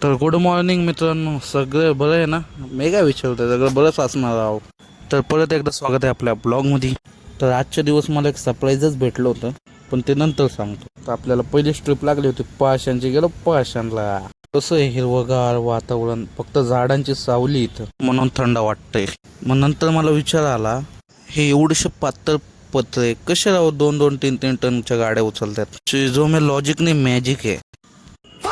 तर good morning मित्रांनो, सगळं बरं आहे ना? मी काय विचारतोय, सगळं बरंच असणार आहो. तर परत एकदा स्वागत आहे आपल्या ब्लॉगमध्ये. तर आजच्या दिवस मला एक सरप्राईजच भेटलं होतं, पण ते नंतर सांगतो. तर आपल्याला पहिली ट्रिप लागली होती पाषाणची, गेलो पाषाणला. कसं आहे, हिरवगार वातावरण, फक्त झाडांची सावली इथं, म्हणून थंड वाटतंय. मग नंतर मला विचार आला, हे एवढेशे पातळ पत्रे कसे राहू 2-2, 3-3 टनच्या गाड्या उचलतात. जो मी लॉजिक नाही मॅजिक आहे.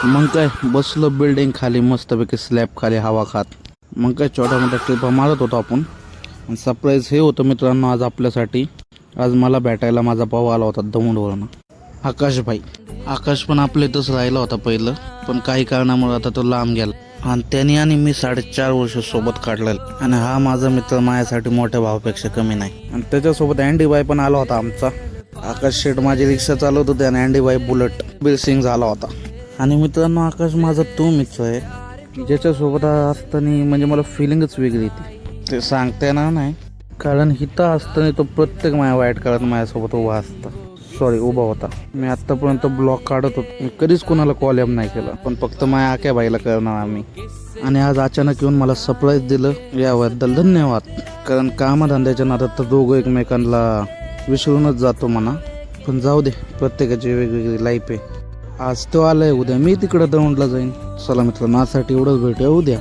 मग काय बसलो बिल्डिंग खाली मस्तपैकी स्लॅब खाली हवा खात. मग काय छोट्या मोठ्या ट्रिपा मारत होतो आपण. सरप्राईज हे होतं मित्रांनो आज आपल्यासाठी. आज मला भेटायला माझा भाऊ आला होता दौंडवरून, आकाशभाई. आकाश पण आपल्या इथंच राहिला होता पहिलं, पण काही कारणामुळे आता तो लांब गेला. आणि त्यांनी आणि मी 4.5 वर्ष सोबत काढलेलं. आणि हा माझा मित्र माझ्यासाठी मोठ्या भावापेक्षा कमी नाही. आणि त्याच्यासोबत अँडीबाई पण आला होता आमचा. आकाश शेठ माझी रिक्षा चालवत होते आणि अँडीबाई बुलेट बिलसिंग झाला होता. आणि मित्रांनो, आकाश माझा तो मित्र आहे ज्याच्यासोबत असताना म्हणजे मला फिलिंगच वेगळी येते. ते सांगता येणार नाही, कारण हिथं असताना तो प्रत्येक माझ्या वाईट काळात माझ्यासोबत उभा होता. मी आत्तापर्यंत ब्लॉग काढत होतो, मी कधीच कोणाला कॉल नाही केला, पण फक्त माझ्या आक्या बाईला करणार आम्ही. आणि आज अचानक येऊन मला सरप्राईज दिलं, याबद्दल धन्यवाद. कारण कामधंद्याच्या नादात तर दोघं एकमेकांना विसरूनच जातो म्हणा. पण जाऊ दे, प्रत्येकाची वेगवेगळी लाईफ आहे. आज तो आलाय, उद्या मी तिकडे दौंडला जाईन. चला मित्रांनो, माझ्यासाठी एवढंच भेटूया उद्या.